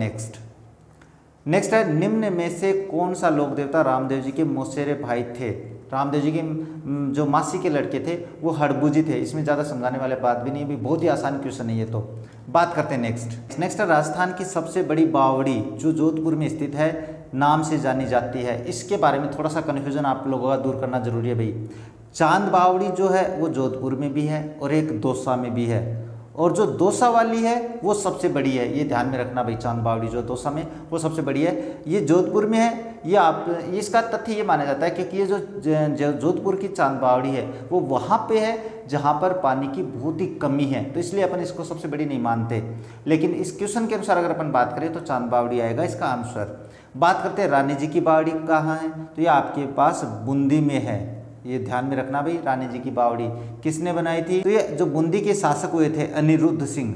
नेक्स्ट है निम्न में से कौन सा लोक देवता रामदेव जी के मौसेरे भाई थे? रामदेव जी के जो मासी के लड़के थे वो हड़बूजी थे। इसमें ज़्यादा समझाने वाले बात भी नहीं, भी बहुत ही आसान क्वेश्चन है ये तो। बात करते हैं नेक्स्ट है राजस्थान की सबसे बड़ी बावड़ी जो जोधपुर में स्थित है नाम से जानी जाती है। इसके बारे में थोड़ा सा कन्फ्यूजन आप लोगों का दूर करना जरूरी है भाई। चांद बावड़ी जो है वो जोधपुर में भी है और एक दौसा में भी है, और जो दौसा वाली है वो सबसे बड़ी है, ये ध्यान में रखना भाई। चांद बावड़ी जो दौसा में वो सबसे बड़ी है, ये जोधपुर में है। ये इसका तथ्य ये माना जाता है क्योंकि ये जो जोधपुर की चांद बावड़ी है वो वहाँ पे है जहाँ पर पानी की बहुत ही कमी है, तो इसलिए अपन इसको सबसे बड़ी नहीं मानते। लेकिन इस क्वेश्चन के अनुसार अगर अपन बात करें तो चांद बावड़ी आएगा इसका आंसर। बात करते हैं रानी जी की बावड़ी कहाँ है? तो ये आपके पास बूंदी में है, ये ध्यान में रखना भाई। रानी जी की बावड़ी किसने बनाई थी? तो ये जो बूंदी के शासक हुए थे अनिरुद्ध सिंह,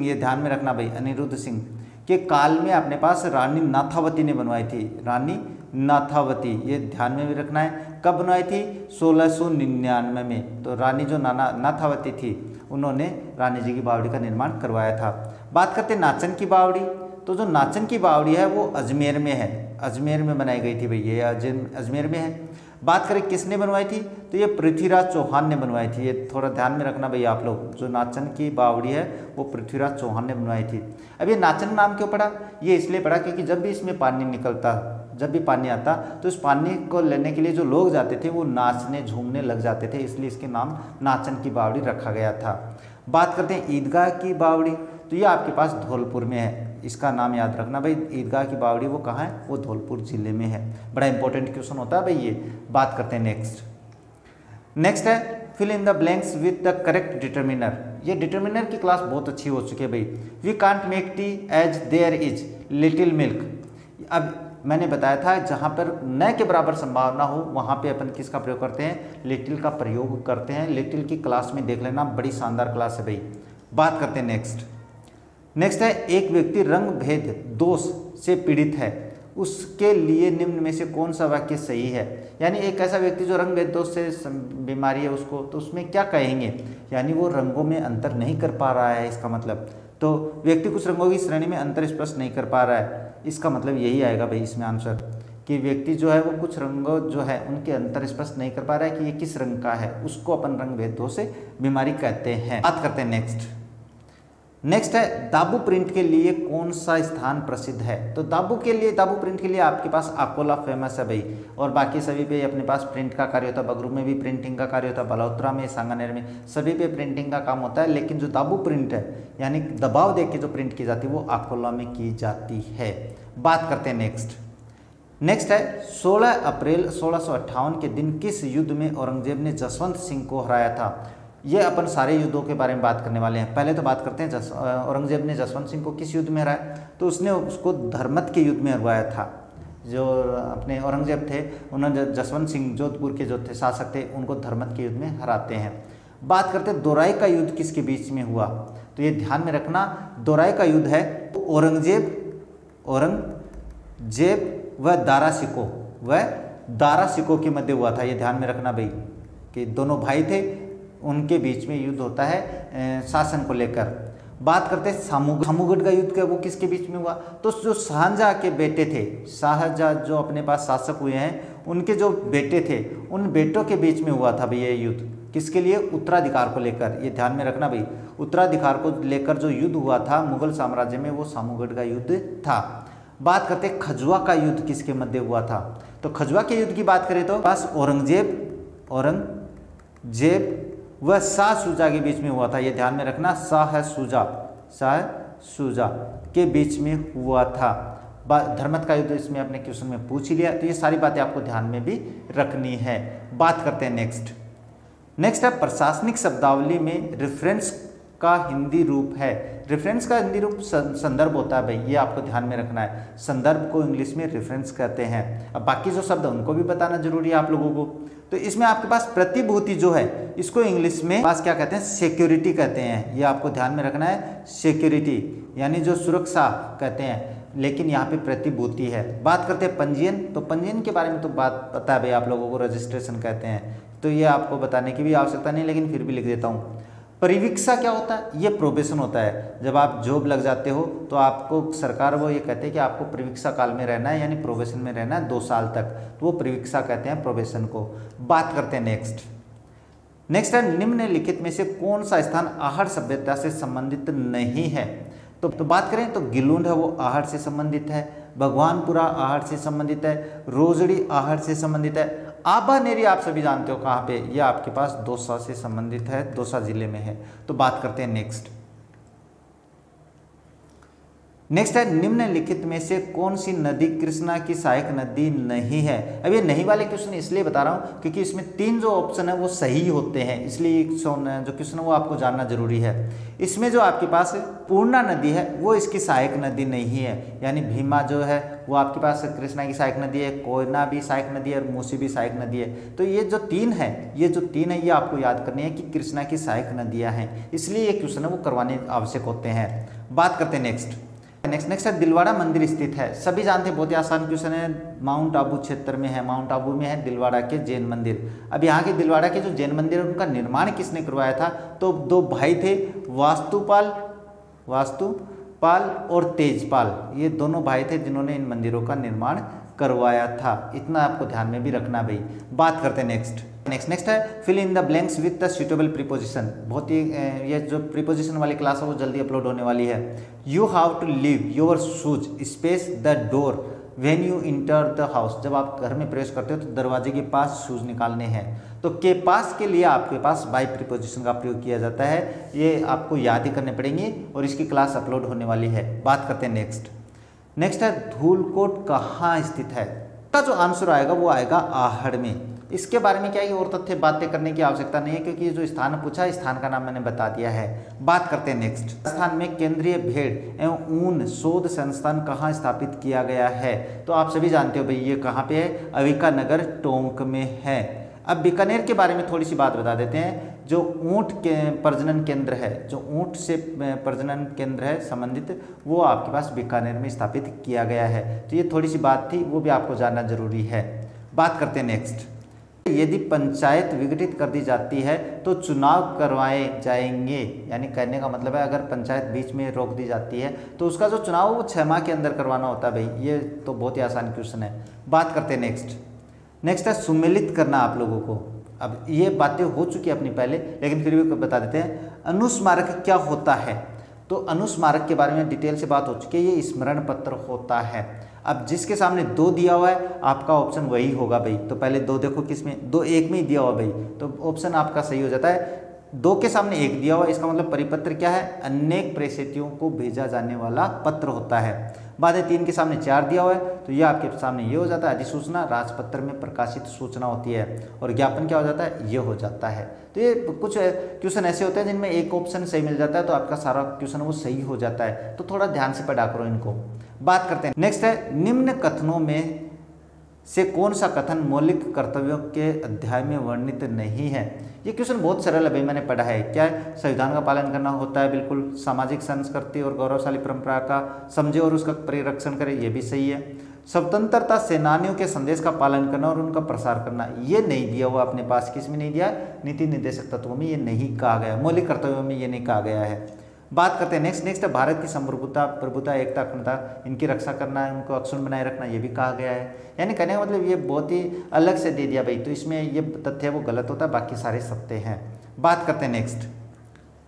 ये ध्यान में रखना भाई। अनिरुद्ध सिंह के काल में अपने पास रानी नाथावती ने बनवाई थी, रानी नाथावती, ये ध्यान में भी रखना है। कब बनवाई थी? 1699 में। तो रानी जो नाथावती थी उन्होंने रानी जी की बावड़ी का निर्माण करवाया था। बात करते हैं नाचन की बावड़ी। तो जो नाचन की बावड़ी है वो अजमेर में है, अजमेर में बनाई गई थी भाई, ये अजमेर में है। बात करें किसने बनवाई थी? तो ये पृथ्वीराज चौहान ने बनवाई थी, ये थोड़ा ध्यान में रखना भाई आप लोग। जो नाचन की बावड़ी है वो पृथ्वीराज चौहान ने बनवाई थी। अब ये नाचन नाम क्यों पड़ा? ये इसलिए पड़ा क्योंकि जब भी इसमें पानी निकलता, जब भी पानी आता तो इस पानी को लेने के लिए जो लोग जाते थे वो नाचने झूमने लग जाते थे, इसलिए इसके नाम नाचन की बावड़ी रखा गया था। बात करते हैं ईदगाह की बावड़ी। तो ये आपके पास धौलपुर में है, इसका नाम याद रखना भाई। ईदगाह की बावड़ी वो कहाँ है? वो धौलपुर जिले में है। बड़ा इंपॉर्टेंट क्वेश्चन होता है भाई ये। बात करते हैं नेक्स्ट है fill in the blanks with the correct determiner. ये डिटर्मिनर की क्लास बहुत अच्छी हो चुकी है भाई। We can't make tea as there is little milk. अब मैंने बताया था जहाँ पर न के बराबर संभावना हो वहाँ पे अपन किसका प्रयोग करते हैं? लिटिल का प्रयोग करते हैं। लिटिल की क्लास में देख लेना, बड़ी शानदार क्लास है भाई। बात करते हैं नेक्स्ट है एक व्यक्ति रंग भेद दोष से पीड़ित है, उसके लिए निम्न में से कौन सा वाक्य सही है? यानी एक ऐसा व्यक्ति जो रंग भेद दोष से बीमारी है उसको, तो उसमें क्या कहेंगे? यानी वो रंगों में अंतर नहीं कर पा रहा है, इसका मतलब। तो व्यक्ति कुछ रंगों की श्रेणी में अंतर स्पष्ट नहीं कर पा रहा है, इसका मतलब यही आएगा भाई इसमें आंसर, कि व्यक्ति जो है वो कुछ रंगों जो है उनके अंतर स्पष्ट नहीं कर पा रहा है कि ये किस रंग का है, उसको अपन रंग भेद दोष से बीमारी कहते हैं। बात करते हैं नेक्स्ट है दाबू प्रिंट के लिए कौन सा स्थान प्रसिद्ध है? तो दाबू प्रिंट के लिए आपके पास अकोला फेमस है भाई, और बाकी सभी पे अपने पास प्रिंट का कार्य होता है। बगरू में भी प्रिंटिंग का कार्य होता है, बलौत्रा में, सांगानेर में, सभी पे प्रिंटिंग का काम होता है। लेकिन जो दाबू प्रिंट है यानी दबाव देख के जो प्रिंट की जाती है वो अकोला में की जाती है। बात करते हैं नेक्स्ट है 16 अप्रैल 1658 के दिन किस युद्ध में औरंगजेब ने जसवंत सिंह को हराया था? ये अपन सारे युद्धों के बारे में बात करने वाले हैं। पहले तो बात करते हैं औरंगजेब ने जसवंत सिंह को किस युद्ध में हराया? तो उसने उसको धर्मत के युद्ध में हरवाया था। जो अपने औरंगजेब थे उन्होंने जसवंत सिंह जोधपुर के जो थे शासक थे उनको धर्मत के युद्ध में हराते हैं। बात करते हैं दोराई का युद्ध किसके बीच में हुआ? तो ये ध्यान में रखना, दोराई का युद्ध है औरंगजेब व दारा सिको के मध्य हुआ था। ये ध्यान में रखना भाई कि दोनों भाई थे, उनके बीच में युद्ध होता है शासन को लेकर। बात करते हैं सामूगढ़ का युद्ध वो किसके बीच में हुआ? तो जो शाहजहाँ के बेटे थे, शाहजहाँ जो अपने पास शासक हुए हैं उनके जो बेटे थे उन बेटों के बीच में हुआ था भाई ये युद्ध। किसके लिए? उत्तराधिकार को लेकर। ये ध्यान में रखना भाई, उत्तराधिकार को लेकर जो युद्ध हुआ था मुगल साम्राज्य में वो सामूगढ़ का युद्ध था। बात करते हैं खजुआ का युद्ध किसके मध्य हुआ था? तो खजुआ के युद्ध की बात करें तो पास औरंगजेब व शाह शुजा के बीच में हुआ था। ये ध्यान में रखना, शाह शुजा के बीच में हुआ था। धर्मत का युद्ध इसमें अपने क्वेश्चन में पूछ ही लिया, तो ये सारी बातें आपको ध्यान में भी रखनी है। बात करते हैं नेक्स्ट है प्रशासनिक शब्दावली में रेफरेंस का हिंदी रूप है। रेफरेंस का हिंदी रूप संदर्भ होता है भाई, ये आपको ध्यान में रखना है। संदर्भ को इंग्लिश में रेफरेंस कहते हैं। अब बाकी जो शब्द है उनको भी बताना जरूरी है आप लोगों को। तो इसमें आपके पास प्रतिभूति जो है इसको इंग्लिश में पास क्या कहते हैं? सिक्योरिटी कहते हैं। ये आपको ध्यान में रखना है, सिक्योरिटी यानी जो सुरक्षा कहते हैं, लेकिन यहाँ पे प्रतिभूति है। बात करते हैं पंजीयन, तो पंजीयन के बारे में तो बात पता है भाई आप लोगों को, रजिस्ट्रेशन कहते हैं, तो ये आपको बताने की भी आवश्यकता नहीं, लेकिन फिर भी लिख देता हूँ। परिवीक्षा क्या होता है? ये प्रोबेशन होता है। जब आप जॉब लग जाते हो तो आपको सरकार वो ये कहते हैं कि आपको परिवीक्षा काल में रहना है, यानी प्रोबेशन में रहना है 2 साल तक, तो वो परिवीक्षा कहते हैं प्रोबेशन को। बात करते हैं नेक्स्ट है निम्नलिखित में से कौन सा स्थान आहड़ सभ्यता से संबंधित नहीं है? तो बात करें तो गिलुंड है वो आहड़ से संबंधित है, भगवानपुरा आहड़ से संबंधित है, रोजड़ी आहड़ से संबंधित है, आबानेरी आप सभी जानते हो कहाँ पे, ये आपके पास दौसा से संबंधित है, दौसा जिले में है। तो बात करते हैं नेक्स्ट है निम्नलिखित में से कौन सी नदी कृष्णा की सहायक नदी नहीं है? अब ये नहीं वाले क्वेश्चन इसलिए बता रहा हूँ क्योंकि इसमें 3 जो ऑप्शन है वो सही होते हैं, इसलिए जो क्वेश्चन है वो आपको जानना जरूरी है। इसमें जो आपके पास पूर्णा नदी है वो इसकी सहायक नदी नहीं है, यानी भीमा जो है वो आपके पास कृष्णा की सहायक नदी है, कोयना भी सहायक नदी है और मूसी भी सहायक नदी है। तो ये जो तीन है ये आपको याद करनी है कि कृष्णा की सहायक नदियाँ हैं, इसलिए ये क्वेश्चन है वो करवाने आवश्यक होते हैं। बात करते हैं नेक्स्ट है दिलवाड़ा मंदिर स्थित है। सभी जानते हैं, बहुत ही आसान क्वेश्चन है, माउंट आबू क्षेत्र में है, माउंट आबू में है दिलवाड़ा के जैन मंदिर। अब यहाँ के दिलवाड़ा के जो जैन मंदिर है उनका निर्माण किसने करवाया था? तो 2 भाई थे, वास्तुपाल और तेजपाल, ये दोनों भाई थे जिन्होंने इन मंदिरों का निर्माण करवाया था। इतना आपको ध्यान में भी रखना भाई। बात करते हैं नेक्स्ट है fill in the blanks with the suitable preposition. बहुत ही ये जो प्रीपोजिशन वाली क्लास है वो जल्दी अपलोड होने वाली है। You have to leave your shoes space the door when you enter the house. जब आप घर में प्रवेश करते हो तो दरवाजे के पास शूज निकालने हैं। तो के पास के लिए आपके पास बाय प्रीपोजिशन का प्रयोग किया जाता है, ये आपको याद ही करने पड़ेंगे और इसकी क्लास अपलोड होने वाली है। बात करते हैं नेक्स्ट है धूलकोट कहाँ स्थित है? का जो आंसर आएगा वो आएगा आहड़ में। इसके बारे में क्या है और तथ्य बातें करने की आवश्यकता नहीं है क्योंकि ये जो स्थान पूछा है स्थान का नाम मैंने बता दिया है। बात करते हैं नेक्स्ट, राजस्थान में केंद्रीय भेड़ एवं ऊन शोध संस्थान कहाँ स्थापित किया गया है? तो आप सभी जानते हो भाई ये कहाँ पे है, अविका नगर टोंक में है। अब बीकानेर के बारे में थोड़ी सी बात बता देते हैं। जो ऊँट के प्रजनन केंद्र है, जो ऊँट से प्रजनन केंद्र है संबंधित, वो आपके पास बीकानेर में स्थापित किया गया है। तो ये थोड़ी सी बात थी, वो भी आपको जानना जरूरी है। बात करते हैं नेक्स्ट, यदि पंचायत विघटित कर दी जाती है तो चुनाव करवाए जाएंगे, यानी कहने का मतलब है अगर पंचायत बीच में रोक दी जाती है तो उसका जो चुनाव वो 6 माह के अंदर करवाना होता है भाई। ये तो बहुत ही आसान क्वेश्चन है। बात करते हैं नेक्स्ट है सुमेलित करना आप लोगों को। अब ये बातें हो चुकी है अपनी पहले, लेकिन फिर भी बता देते हैं। अनुस्मारक क्या होता है? तो अनुस्मारक के बारे में डिटेल से बात हो चुकी है, ये स्मरण पत्र होता है। अब जिसके सामने 2 दिया हुआ है आपका ऑप्शन वही होगा भाई। तो पहले 2 देखो किसमें, 2 एक में ही दिया हुआ भाई, तो ऑप्शन आपका सही हो जाता है। 2 के सामने 1 दिया हुआ, इसका मतलब परिपत्र क्या है, अनेक प्रेषितियों को भेजा जाने वाला पत्र होता है। बाद में 3 के सामने 4 दिया हुआ है, तो ये आपके सामने ये हो जाता है, अधिसूचना राजपत्र में प्रकाशित सूचना होती है। और ज्ञापन क्या हो जाता है, ये हो जाता है। तो ये कुछ क्वेश्चन ऐसे होते हैं जिनमें एक ऑप्शन सही मिल जाता है, तो आपका सारा क्वेश्चन वो सही हो जाता है। तो थोड़ा ध्यान से पढ़ा करो इनको। बात करते हैं नेक्स्ट है, निम्न कथनों में से कौन सा कथन मौलिक कर्तव्यों के अध्याय में वर्णित नहीं है। ये क्वेश्चन बहुत सरल है भाई, मैंने पढ़ा है। क्या है, संविधान का पालन करना होता है, बिल्कुल। सामाजिक संस्कृति और गौरवशाली परंपरा का समझे और उसका परिरक्षण करे, ये भी सही है। स्वतंत्रता सेनानियों के संदेश का पालन करना और उनका प्रसार करना, ये नहीं दिया हुआ अपने पास। किस में नहीं दिया, नीति निर्देशक तत्वों में ये नहीं कहा गया, मौलिक कर्तव्यों में ये नहीं कहा गया है। बात करते हैं नेक्स्ट है, भारत की संप्रभुता, प्रभुता, एकता, अखंडता, इनकी रक्षा करना है, उनको अक्षुण्ण बनाए रखना, ये भी कहा गया है। यानी कहने का मतलब ये बहुत ही अलग से दे दिया भाई, तो इसमें ये तथ्य वो गलत होता है, बाकी सारे सत्य हैं। बात करते हैं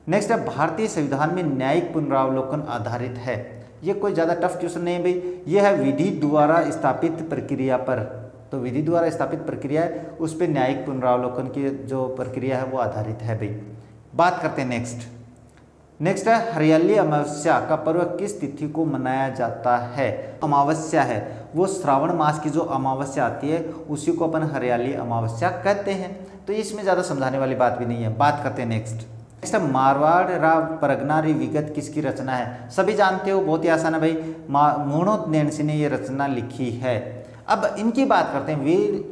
नेक्स्ट है, भारतीय संविधान में न्यायिक पुनरावलोकन आधारित है। ये कोई ज़्यादा टफ क्वेश्चन नहीं है भाई, ये है विधि द्वारा स्थापित प्रक्रिया पर। तो विधि द्वारा स्थापित प्रक्रिया है, उस पर न्यायिक पुनरावलोकन की जो प्रक्रिया है वो आधारित है भाई। बात करते हैं नेक्स्ट है, हरियाली अमावस्या का पर्व किस तिथि को मनाया जाता है। अमावस्या है वो श्रावण मास की जो अमावस्या आती है उसी को अपन हरियाली अमावस्या कहते हैं। तो इसमें ज़्यादा समझाने वाली बात भी नहीं है। बात करते हैं नेक्स्ट है, मारवाड़ राव परगनारी विगत किसकी रचना है। सभी जानते हो, बहुत ही आसान है भाई, मूणोत्नयन सिंह ने ये रचना लिखी है। अब इनकी बात करते हैं,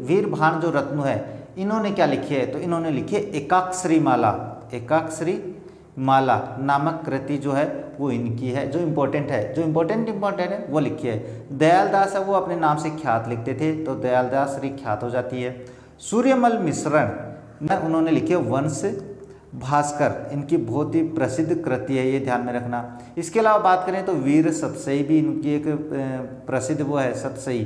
वीरभान जो रत्नु है, इन्होंने क्या लिखी है, तो इन्होंने लिखी है एकाक्षरी माला। एकाक्षरी माला नामक कृति जो है वो इनकी है, जो इम्पोर्टेंट है, जो इम्पोर्टेंट है वो लिखी है। दयालदास है वो अपने नाम से ख्यात लिखते थे, तो दयालदास श्री ख्यात हो जाती है। सूर्यमल मिश्रण न उन्होंने लिखी है वंश भास्कर, इनकी बहुत ही प्रसिद्ध कृति है, ये ध्यान में रखना। इसके अलावा बात करें तो वीर सतसई भी इनकी एक प्रसिद्ध वो है, सतसई,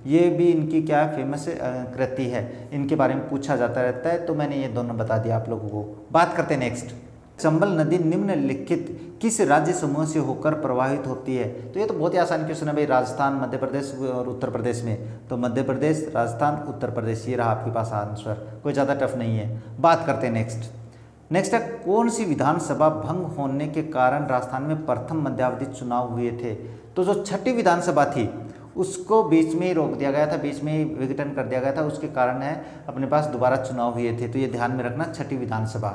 ये भी इनकी क्या फेमस कृति है, इनके बारे में पूछा जाता रहता है। तो मैंने ये दोनों बता दिया आप लोगों को। बात करते हैं नेक्स्ट, चंबल नदी निम्नलिखित किस राज्य समूह से होकर प्रवाहित होती है। तो ये तो बहुत ही आसान क्वेश्चन है भाई, राजस्थान, मध्य प्रदेश और उत्तर प्रदेश में। तो मध्य प्रदेश, राजस्थान, उत्तर प्रदेश, ये रहा आपके पास आंसर, कोई ज़्यादा टफ नहीं है। बात करते हैं नेक्स्ट है, कौन सी विधानसभा भंग होने के कारण राजस्थान में प्रथम मध्यावधि चुनाव हुए थे। तो जो 6ठी विधानसभा थी उसको बीच में ही रोक दिया गया था, बीच में ही विघटन कर दिया गया था, उसके कारण है अपने पास दोबारा चुनाव हुए थे। तो ये ध्यान में रखना, 6ठी विधानसभा।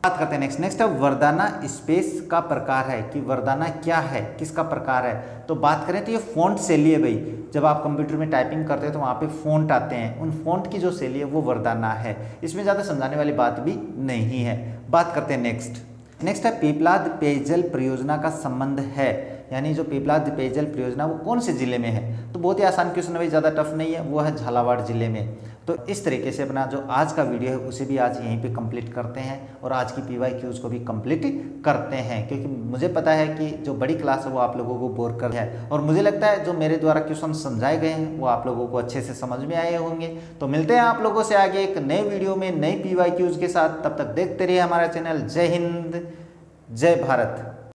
बात करते हैं नेक्स्ट है, वरदाना स्पेस का प्रकार है कि वरदाना क्या है, किसका प्रकार है। तो बात करें तो ये फ़ॉन्ट शैली है भाई, जब आप कंप्यूटर में टाइपिंग करते हैं तो वहाँ पे फ़ॉन्ट आते हैं, उन फ़ॉन्ट की जो शैली है वो वरदाना है। इसमें ज़्यादा समझाने वाली बात भी नहीं है। बात करते हैं नेक्स्ट है, पीपलाद पेयजल परियोजना का संबंध है, यानी जो पीपलाद पेयजल परियोजना वो कौन से जिले में है। तो बहुत ही आसान क्वेश्चन है भाई, ज़्यादा टफ नहीं है, वो है झालावाड़ जिले में। तो इस तरीके से अपना जो आज का वीडियो है उसे भी आज यहीं पे कंप्लीट करते हैं और आज की PYQs को भी कंप्लीट करते हैं, क्योंकि मुझे पता है कि जो बड़ी क्लास है वो आप लोगों को बोर कर है, और मुझे लगता है जो मेरे द्वारा क्वेश्चन समझाए गए हैं वो आप लोगों को अच्छे से समझ में आए होंगे। तो मिलते हैं आप लोगों से आगे एक नए वीडियो में नई PYQs के साथ, तब तक देखते रहिए हमारा चैनल। जय हिंद, जय भारत।